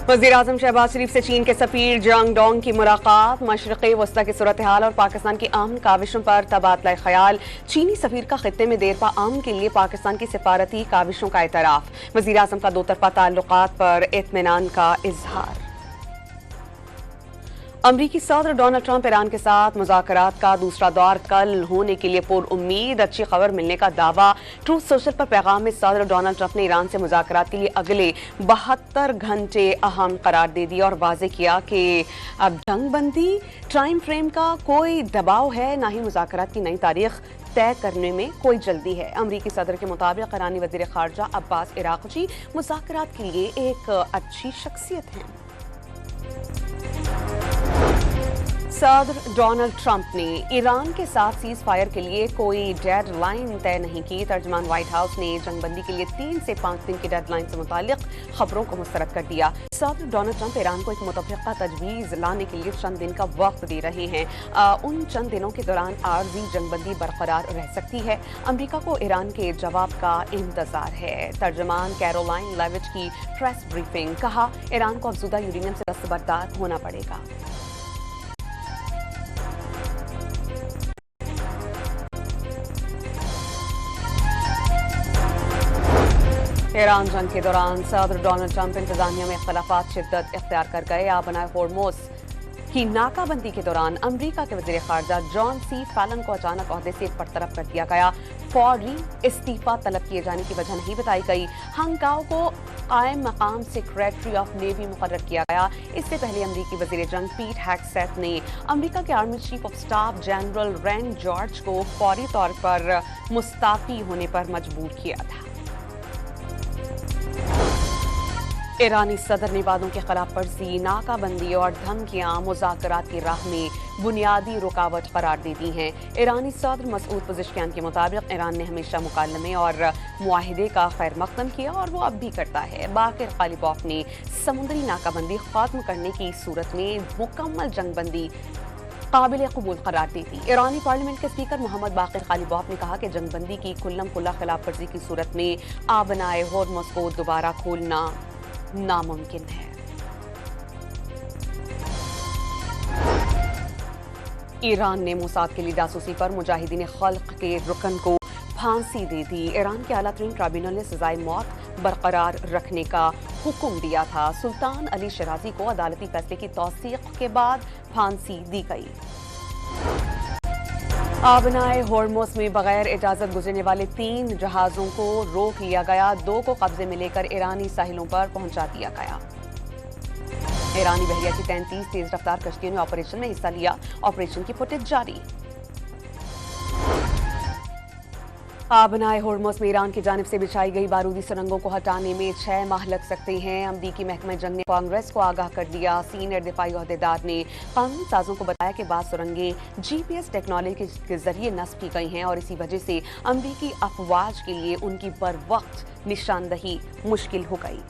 वज़ीर-ए-आज़म शहबाज शरीफ से चीन के सफीर जंग डोंग की मुलाकात, मशरिक़ वस्ता की सूरत हाल और पाकिस्तान की अमन काविशों पर तबादला ख्याल। चीनी सफीर का खित्ते में देरपा अमन के लिए पाकिस्तान की सिफारती काविशों का एतराफ़। वज़ीर-ए-आज़म का दो तरफ़ा ताल्लुकात पर इत्मीनान का इजहार। अमरीकी सदर डोनाल्ड ट्रंप ईरान के साथ मुज़ाकरात का दूसरा दौर कल होने के लिए पुरउम्मीद, अच्छी खबर मिलने का दावा। ट्रूथ सोशल पर पैगाम में सदर डोनाल्ड ट्रंप ने ईरान से मुज़ाकरात के लिए अगले 72 घंटे अहम करार दे दिया और वाज़ेह किया कि अब जंग बंदी टाइम फ्रेम का कोई दबाव है, ना ही मुज़ाकरात की नई तारीख तय करने में कोई जल्दी है। अमरीकी सदर के मुताबिक ईरानी वज़ीर ख़ारजा अब्बास इराक़ची मुज़ाकरात के लिए एक अच्छी शख्सियत हैं। सदर डोनाल्ड ट्रंप ने ईरान के साथ सीज फायर के लिए कोई डेडलाइन तय नहीं की। तर्जुमान व्हाइट हाउस ने जंगबंदी के लिए 3 से 5 दिन की डेडलाइन से मुतालिक खबरों को मुस्तरद कर दिया। सदर डोनाल्ड ट्रंप ईरान को एक मुतफ़िक़ा तजवीज़ लाने के लिए चंद दिन का वक्त दे रहे हैं। उन चंद दिनों के दौरान आर्जी जंगबंदी बरकरार रह सकती है। अमरीका को ईरान के जवाब का इंतजार है। तर्जुमान कैरोलाइन लेविट की प्रेस ब्रीफिंग, कहा ईरान को अफज़ूदा यूरेनियम से दस्तबरदार होना पड़ेगा। ईरान जंग के दौरान सदर डोनाल्ड ट्रंप इंतजामिया में इख्तलाफात शिद्दत इख्तियार कर गए। आबनाए होर्मुज़ की नाकाबंदी के दौरान अमरीका के वज़ीर ख़ारजा जॉन सी फैलन को अचानक ओहदे से बरतरफ कर दिया गया। फौरी इस्तीफा तलब किए जाने की वजह नहीं बताई गई। हंगाओ को कायम मकाम सेक्रेटरी ऑफ नेवी मुकर्रर किया गया। इससे पहले अमरीकी वज़ीर जंग पीट हेग्सेथ ने अमरीका के army chief of staff general rain George को फौरी तौर पर मुस्ताफ़ी होने पर मजबूर किया था। ईरानी सदर ने वादों के खिलाफ वर्जी, नाकाबंदी और धमकियां मुज़ाकरात की राह में बुनियादी रुकावट करार दे दी हैं। ईरानी सदर मसूद पज़ेश्कियान के मुताबिक ईरान ने हमेशा मुकालमे और मुआहिदे का खैर मकदम किया और वो अब भी करता है। बाक़िर ग़ालिबॉफ ने समुद्री नाकाबंदी ख़त्म करने की सूरत में मुकम्मल जंगबंदी काबिल कबूल करार दी थी। ईरानी पार्लियामेंट के स्पीकर मोहम्मद बाक़िर ग़ालिबॉफ ने कहा कि जंगबंदी की खुल्लम खुल्ला खिलाफ वर्जी की सूरत में आबनाए होर्मुज़ को दोबारा खोलना नामुमकिन है। ईरान ने मोसाद के लिए जासूसी पर मुजाहिदीन खल्क के रुकन को फांसी दे दी। ईरान के आला तरीन ट्राइब्यूनल ने सजाए मौत बरकरार रखने का हुक्म दिया था। सुल्तान अली शराजी को अदालती फैसले की तौसीक के बाद फांसी दी गई। आबनाए होर्मुज़ में बगैर इजाजत गुजरने वाले 3 जहाजों को रोक लिया गया। 2 को कब्जे में लेकर ईरानी साहिलों पर पहुंचा दिया गया। ईरानी बहरिया की 33 तेज रफ्तार कश्तियों ने ऑपरेशन में हिस्सा लिया। ऑपरेशन की फुटेज जारी। आबनाए होर्मुज़ में ईरान की जानिब से बिछाई गई बारूदी सुरंगों को हटाने में 6 माह लग सकते हैं। अमरीकी महकमा जंग ने कांग्रेस को आगाह कर दिया। सीनियर दिफाई ओहदेदार ने कानून साजों को बताया कि बाद सुरंगें GPS टेक्नोलॉजी के जरिए नस्ब की गई हैं और इसी वजह से अमरीकी अफवाज के लिए उनकी बर वक्त निशानदही मुश्किल हो गई।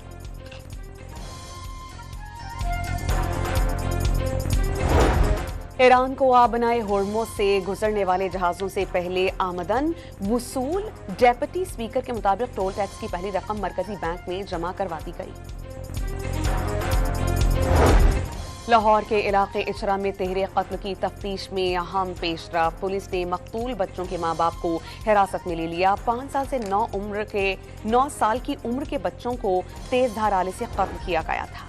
ईरान को आबनाए होर्मुज़ से गुजरने वाले जहाज़ों से पहले आमदन वसूल। डेप्यूटी स्पीकर के मुताबिक टोल टैक्स की पहली रकम मरकजी बैंक में जमा करवा दी गई। लाहौर के इलाके इचरा में तहरीर कत्ल की तफ्तीश में अहम पेशरफ। पुलिस ने मकतूल बच्चों के माँ बाप को हिरासत में ले लिया। 5 साल से 9 साल की उम्र के बच्चों को तेज धार आले से कत्ल किया गया था।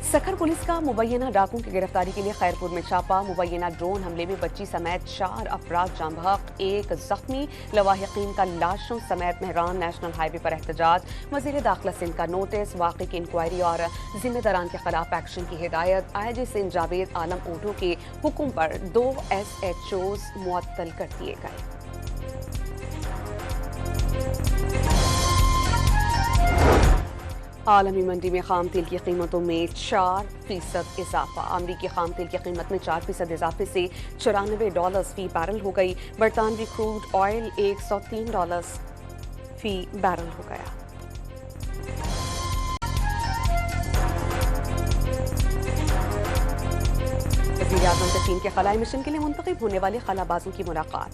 सखर पुलिस का मुबैना डाकुओं की गिरफ्तारी के लिए खैरपुर में छापा। मुबैना ड्रोन हमले में बच्ची समेत 4 अफराद जाँ बहक, 1 जख्मी। लवाहिकीन का लाशों समेत मेहरान नेशनल हाईवे पर एहतजाज। वज़ीर दाखिला सिंध का नोटिस, वाक़े की इंक्वायरी और जिम्मेदारान के खिलाफ एक्शन की हिदायत। IG सिंध जावेद आलम ओटो के हुक्म पर 2 SHOs मुअत्तल कर दिए गए। आलमी मंडी में खाम तेल की कीमतों में 4% इजाफा। अमरीकी खाम तेल की कीमत में 4% इजाफे से $94 फी बैरल हो गई। बरतानवी क्रूड ऑयल $103 फी बैरल हो गया। वज़ीर-ए-आज़म से चीन के खलाई मिशन के लिए मुंतखब होने वाले खलाबाजों की मुलाकात।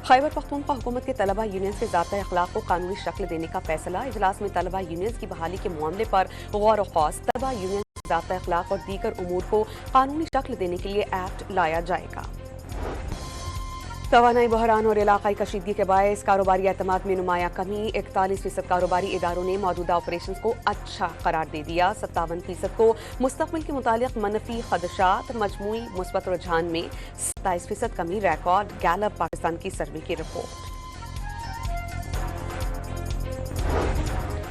खैबर पख्तूनख्वा हुकूमत के तलबा यूनियंस के ज़ाब्ता अखलाक को कानूनी शक्ल देने का फैसला। इजलास में तलबा यूनियंस की बहाली के मामले पर गौर व खौस। तलबा यूनियंस के ज़ाब्ता अखलाक और दीगर उमूर को कानूनी शक्ल देने के लिए एक्ट लाया जाएगा। तवानाई बहरान और इलाकाई कशीदगी के बायस कारोबारी एतमाद में नुमाया कमी। 41% कारोबारी इदारों ने मौजूदा ऑपरेशन को अच्छा करार दे दिया। 57% को मुस्तकबिल के मुतालिक मनफी खदशात। मजमूई मुस्बत रुझान में 27% कमी रिकॉर्ड। गैलप पाकिस्तान की सर्वे की रिपोर्ट।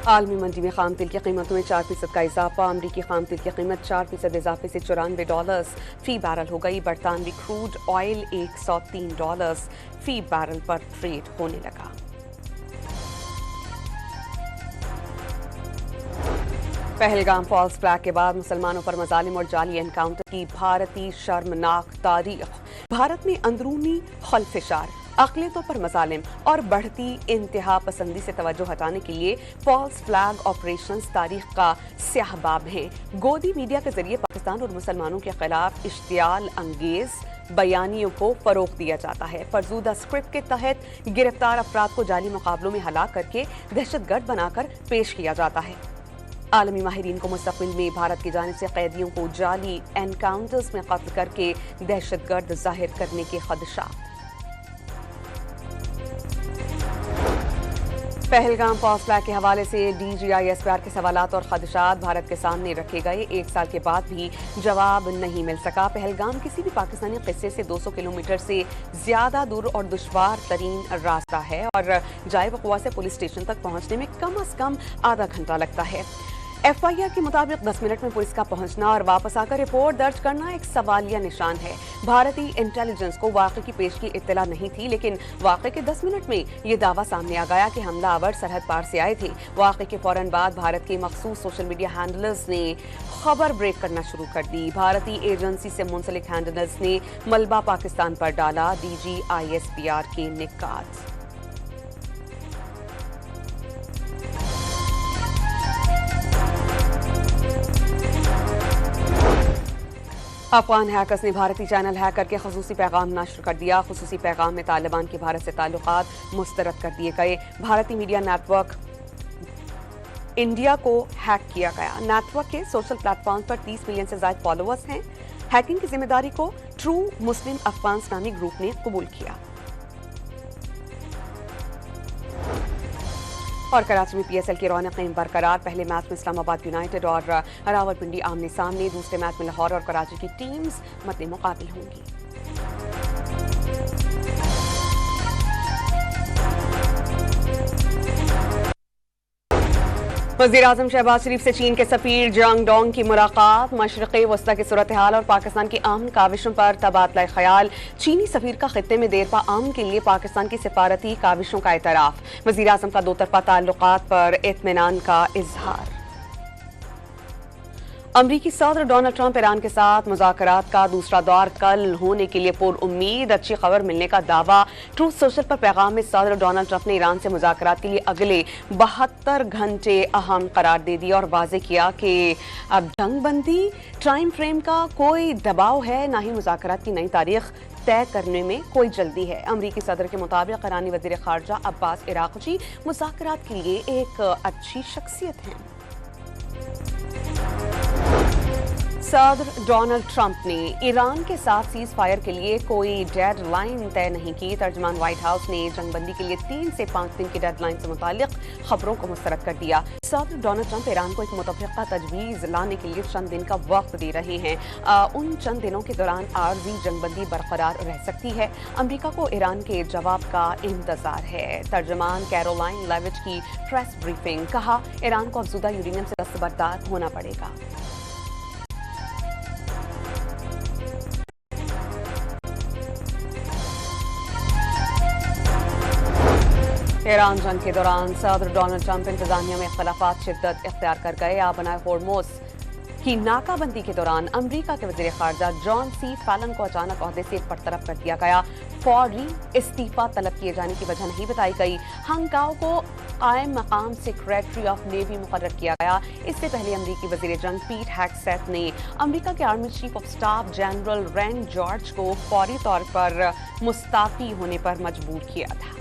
आलमी मंडी में खाम तेल की कीमतों में 4% का इजाफा। अमरीकी खाम तेल की कीमत 4% इजाफे से $94 फी बैरल हो गई। बरतानवी क्रूड ऑयल $103 फी बैरल पर ट्रेड होने लगा। पहलगाम फॉल्स फ्लैग के बाद मुसलमानों पर मजालिम और जाली एनकाउंटर की भारतीय शर्मनाक तारीख। भारत में अंदरूनी खलफिशार, अक़लियतों पर मजालिम और बढ़ती इंतहा पसंदी से तवज्जो हटाने के लिए फॉल्स फ्लैग ऑपरेशंस तारीख का स्याह बाब हैं। गोदी मीडिया के जरिए पाकिस्तान और मुसलमानों के खिलाफ इश्तियाल अंगेज बयानियों को फरोग दिया जाता है। फरजूदा स्क्रिप्ट के तहत गिरफ्तार अफराद को जाली मुकाबलों में हलाक करके दहशतगर्द बनाकर पेश किया जाता है। आलमी माहिरीन को मुस्तकबिल में भारत की जानिब से कैदियों को जाली एनकाउंटर्स में कत्ल करके दहशतगर्द जाहिर करने के खदशात। पहलगाम फॉल्स फ्लैग के हवाले से DGISPR के सवालात और खदशात भारत के सामने रखे गए। 1 साल के बाद भी जवाब नहीं मिल सका। पहलगाम किसी भी पाकिस्तानी किस्से से 200 किलोमीटर से ज्यादा दूर और दुश्वार तरीन रास्ता है और जाए वक़ुआ से पुलिस स्टेशन तक पहुंचने में कम अज कम आधा घंटा लगता है। FIR के मुताबिक 10 मिनट में पुलिस का पहुंचना और वापस आकर रिपोर्ट दर्ज करना एक सवालिया निशान है। भारतीय इंटेलिजेंस को वाक़े की पेश की इत्तला नहीं थी, लेकिन वाक़े के 10 मिनट में ये दावा सामने आ गया कि हमलावर सरहद पार से आए थे। वाक़े के फौरन बाद भारत के मखसूस सोशल मीडिया हैंडलर्स ने खबर ब्रेक करना शुरू कर दी। भारतीय एजेंसी से मुंसलिक हैंडलर्स ने मलबा पाकिस्तान पर डाला। DGISPR के निकात। अफगान हैकर्स ने भारतीय चैनल हैक करके खसूसी पैगाम नश्र कर दिया। खसूसी पैगाम में तालिबान के भारत से ताल्लुकात मुस्तरद कर दिए गए। भारतीय मीडिया नेटवर्क इंडिया को हैक किया गया। नेटवर्क के सोशल प्लेटफॉर्म पर 30 मिलियन से ज्यादा फॉलोअर्स हैं। हैकिंग की जिम्मेदारी को ट्रू मुस्लिम अफगान्स नामी ग्रुप ने कबूल किया। और कराची में PSL की रौनकें बरकरार। पहले मैच में इस्लामाबाद यूनाइटेड और रावलपिंडी आमने सामने। दूसरे मैच में लाहौर और कराची की टीम्स मद्दे मुकाबिल होंगी। वज़ीर-ए-आज़म शहबाज शरीफ से चीन के सफीर जांग डोंग की मुलाकात। मशरिक़ी वस्ता की सूरत हाल और पाकिस्तान की अमन काविशों पर तबादला ख्याल। चीनी सफीर का खित्ते में देरपा अमन के लिए पाकिस्तान की सिफारती काविशों का एतराफ़। वज़ीर-ए-आज़म का दो तरफ़ा ताल्लुकात पर इत्मीनान का इजहार। अमरीकी सदर डोनाल्ड ट्रंप ईरान के साथ मुज़ाकरात का दूसरा दौर कल होने के लिए पुरउम्मीद। अच्छी खबर मिलने का दावा। ट्रूथ सोशल पर पैगाम में सदर डोनाल्ड ट्रंप ने ईरान से मुज़ाकरात के लिए अगले 72 घंटे अहम करार दे दिया और वाज़े किया कि अब जंगबंदी टाइम फ्रेम का कोई दबाव है, ना ही मुज़ाकरात की नई तारीख तय करने में कोई जल्दी है। अमरीकी सदर के मुताबिक ईरानी वज़ीर ख़ारजा अब्बास इराक़ची मुज़ाकरात के लिए एक अच्छी शख्सियत हैं। सदर डोनाल्ड ट्रंप ने ईरान के साथ सीज फायर के लिए कोई डेड लाइन तय नहीं की। तर्जमान व्हाइट हाउस ने जंगबंदी के लिए 3 से 5 दिन की डेड लाइन से मुतालिक खबरों को मुस्तरद कर दिया। सदर डोनाल्ड ट्रंप ईरान को एक मुतफ़िक़ा तजवीज़ लाने के लिए चंद दिन का वक्त दे रहे हैं। उन चंद दिनों के दौरान आर्जी जंगबंदी बरकरार रह सकती है। अमरीका को ईरान के जवाब का इंतजार है। तर्जमान कैरोलाइन लेविट की प्रेस ब्रीफिंग। कहा, ईरान को अफज़ूदा यूरेनियम से दस्तबरदार होना पड़ेगा। ईरान जंग के दौरान सदर डोनाल्ड ट्रंप इंतजामिया में इख्तलाफात शिद्दत इख्तियार कर गए। बनाए होर्मुज़ की नाकाबंदी के दौरान अमरीका के वज़ीर ख़ारजा जॉन सी फैलन को अचानक ओहदे से बरतरफ कर दिया गया। फौरी इस्तीफा तलब किए जाने की वजह नहीं बताई गई। हंगाओ को कायम मकाम सेक्रेटरी ऑफ नेवी मुकर्रर किया गया। इससे पहले अमरीकी वज़ीर जंग पीट हेगसेथ ने अमरीका के army chief of staff general rain George को फौरी तौर पर मुस्ताफी होने पर मजबूर किया था।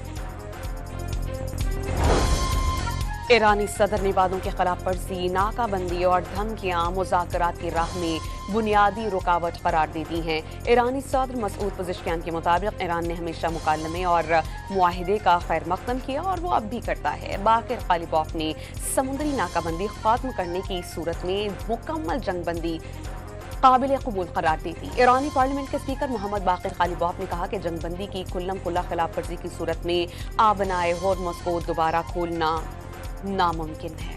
ईरानी सदर ने वादों के खिलाफ वर्जी, नाकाबंदी और धमकियां मुज़ाकरात की राह में बुनियादी रुकावट करार दे दी हैं। ईरानी सदर मसूद पज़ेश्कियान के मुताबिक ईरान ने हमेशा मुकालमे और मुआहिदे का खैर मकदम किया और वो अब भी करता है। बाकिर गालिबॉफ ने समुद्री नाकाबंदी खत्म करने की सूरत में मुकम्मल जंगबंदी काबिल कबूल करार दी थी। ईरानी पार्लियामेंट के स्पीकर मोहम्मद बाकिर गालिबॉफ ने कहा कि जंगबंदी की खुल्लम खुल्ला खिलाफ वर्जी की सूरत में आबनाए होर्मुज़ को दोबारा खोलना नामुमकिन है।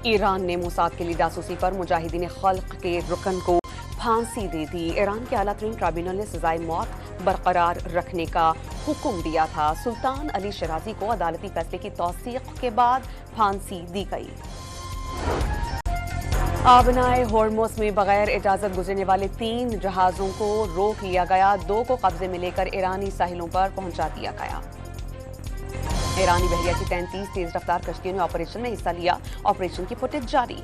ईरान ने मोसाद के लिए जासूसी पर मुजाहिदीन खल्क के रुकन को फांसी दे दी। ईरान के आला तरीन ट्राइब्यूनल ने सजाए मौत बरकरार रखने का हुक्म दिया था। सुल्तान अली शराजी को अदालती फैसले की तौसीक के बाद फांसी दी गई। आबनाए होर्मुज़ में बगैर इजाजत गुजरने वाले 3 जहाजों को रोक लिया गया। 2 को कब्जे में लेकर ईरानी साहिलों पर पहुंचा दिया गया। ईरानी बहरिया की 33 तेज रफ्तार कश्तियों ने ऑपरेशन में हिस्सा लिया। ऑपरेशन की फुटेज जारी।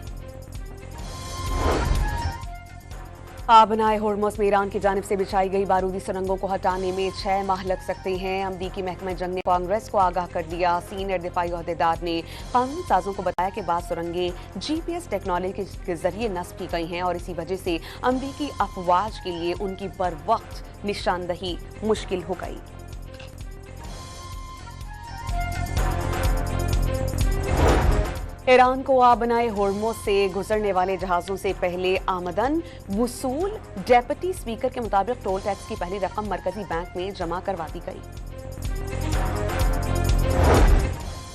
आबनाए होर्मुज़ में ईरान की जानिब से बिछाई गई बारूदी सुरंगों को हटाने में 6 माह लग सकते हैं। अमरीकी महकमा जंग ने कांग्रेस को आगाह कर दिया। सीनियर दिफाई ओहदेदार ने कानून साजों को बताया कि बाद सुरंगें GPS टेक्नोलॉजी के जरिए नस्ब की गई हैं और इसी वजह से अमरीकी अफवाज के लिए उनकी बर वक्त निशानदही मुश्किल हो गई। ईरान को आबनाए होर्मुज़ से गुजरने वाले जहाजों से पहले आमदन वसूल। डेप्यूटी स्पीकर के मुताबिक टोल टैक्स की पहली रकम मरकजी बैंक में जमा करवा दी गई।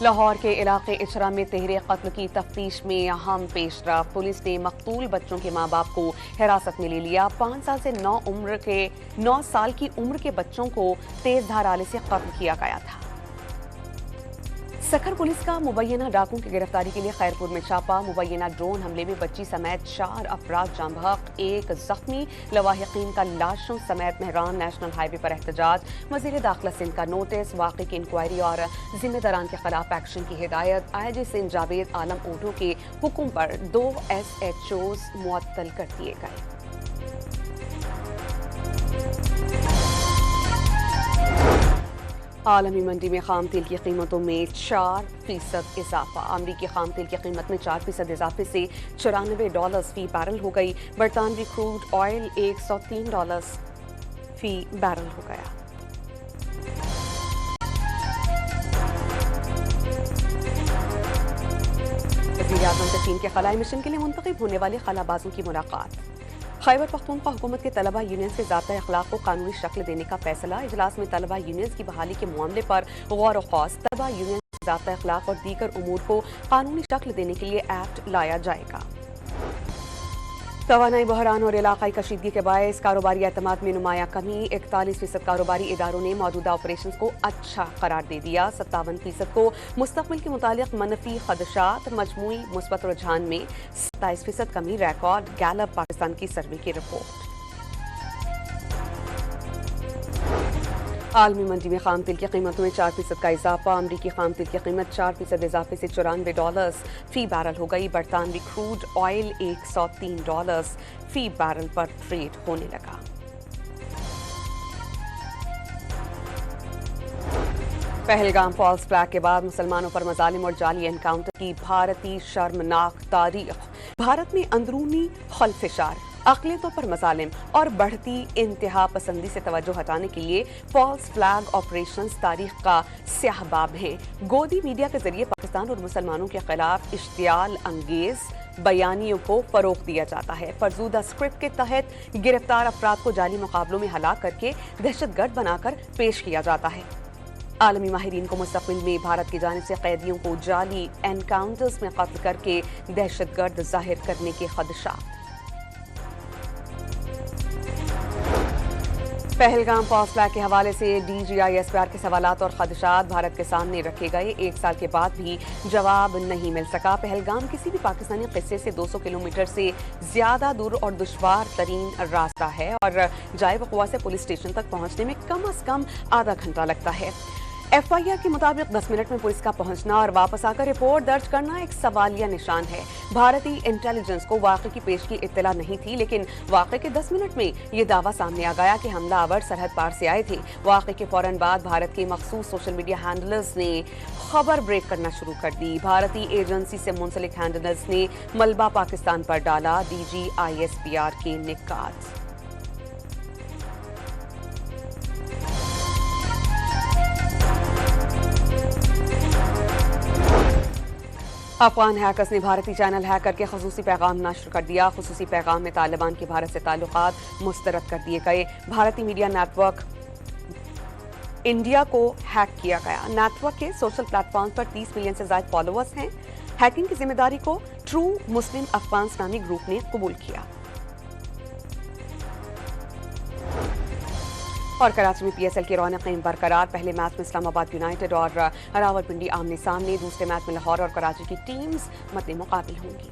लाहौर के इलाके इचरा में तहरीर कत्ल की तफ्तीश में अहम पेशरफ। पुलिस ने मकतूल बच्चों के माँ बाप को हिरासत में ले लिया। 5 साल से 9 साल की उम्र के बच्चों को तेज धार आले से कत्ल किया गया था। सखर पुलिस का मुबैना डाकुओं की गिरफ्तारी के लिए खैरपुर में छापा। मुबैना ड्रोन हमले में बच्ची समेत 4 अफराद जाँ बहक, 1 जख्मी। लवाहिकीन का लाशों समेत मेहरान नेशनल हाईवे पर एहतजाज। वज़ीर दाखिला सिंध का नोटिस। वाक़े की इंक्वायरी और जिम्मेदारान के खिलाफ एक्शन की हिदायत। IG सिंध जावेद आलम ओढो के हुक्म पर 2 SHOs मुअत्तल कर दिए गए। आलमी मंडी में खाम तेल की कीमतों में 4% इजाफा। अमरीकी खाम तेल की कीमत में 4% इजाफे से $94 फी बैरल हो गई। बरतानवी क्रूड ऑयल $103 फी बैरल हो गया। वज़ीर आज़म से चीन के खलाई मिशन के लिए मुंतखब होने वाले खलाबाजों की मुलाकात। खैबर पख्तूनख्वा हुकूमत के तलबा यूनियन से ज़ाब्ता अखलाक को कानूनी शक्ल देने का फैसला। इजलास में तलबा यूनियन की बहाली के मामले पर गौर व खौस। तलबा यूनियन से ज़ाब्ता अखलाक और दीगर उमूर को कानूनी शक्ल देने के लिए एक्ट लाया जाएगा। तवानाई बहरान और इलाकाई कशीदगी के बायस कारोबारी एतमाद में नुमाया कमी। 41% कारोबारी इदारों ने मौजूदा ऑपरेशन को अच्छा करार दे दिया। 57% को मुस्तकबिल के मुतालिक मनफी खदशात। मजमूई मुस्बत रुझान में 27% कमी रिकॉर्ड। गैलप पाकिस्तान की सर्वे की रिपोर्ट। आलमी मंडी में खाम तेल की कीमतों में 4% का इजाफा। अमरीकी खाम तेल की कीमत 4% इजाफे से $94 फी बैरल हो गई। बरतानवी क्रूड ऑयल $103 फी बैरल पर ट्रेड होने लगा। पहलगाम फॉल्स फ्लैग के बाद मुसलमानों पर मजालिम और जाली एनकाउंटर की भारतीय शर्मनाक तारीख। भारत में अंदरूनी खलफिशार, अक़लियतों पर मजालिम और बढ़ती इंतहा पसंदी से तवज्जो हटाने के लिए फॉल्स फ्लैग ऑपरेशंस तारीख का स्याह बाब हैं। गोदी मीडिया के जरिए पाकिस्तान और मुसलमानों के खिलाफ इश्तियाल अंगेज बयानियों को फरोग दिया जाता है। फरजूदा स्क्रिप्ट के तहत गिरफ्तार अफराद को जाली मुकाबलों में हलाक करके दहशतगर्द बनाकर पेश किया जाता है। आलमी माहिरीन को मुस्तकबिल में भारत की जानिब से कैदियों को जाली एनकाउंटर्स में कत्ल करके दहशतगर्द जाहिर करने के खदशात। पहलगाम फासला के हवाले से DGISPR के सवालात और खदशात भारत के सामने रखे गए। 1 साल के बाद भी जवाब नहीं मिल सका। पहलगाम किसी भी पाकिस्तानी किस्से से 200 किलोमीटर से ज्यादा दूर और दुश्वार तरीन रास्ता है और जाए वक़ुआ से पुलिस स्टेशन तक पहुंचने में कम से कम आधा घंटा लगता है। FIR के मुताबिक 10 मिनट में पुलिस का पहुंचना और वापस आकर रिपोर्ट दर्ज करना एक सवालिया निशान है। भारतीय इंटेलिजेंस को वाक़े की पेश की इत्तला नहीं थी, लेकिन वाक़े के 10 मिनट में ये दावा सामने आ गया कि हमलावर सरहद पार से आए थे। वाक़े के फौरन बाद भारत के मखसूस सोशल मीडिया हैंडलर्स ने खबर ब्रेक करना शुरू कर दी। भारतीय एजेंसी से मुंसलिक हैंडलर्स ने मलबा पाकिस्तान पर डाला DGISPR के निकात। अफगान हैकर्स ने भारतीय चैनल हैक करके खसूसी पैगाम नश्र कर दिया। खसूसी पैगाम में तालिबान के भारत से ताल्लुकात मुस्तरद कर दिए गए। भारतीय मीडिया नेटवर्क इंडिया को हैक किया गया। नेटवर्क के सोशल प्लेटफॉर्म पर 30 मिलियन से ज्यादा फॉलोअर्स हैं। हैकिंग की जिम्मेदारी को ट्रू मुस्लिम अफगान नामी ग्रुप ने कबूल किया। और कराची में PSL की रौनकें बरकरार। पहले मैच में इस्लामाबाद यूनाइटेड और रावलपिंडी आमने सामने। दूसरे मैच में लाहौर और कराची की टीम्स मद्दे मुकाबिल होंगी।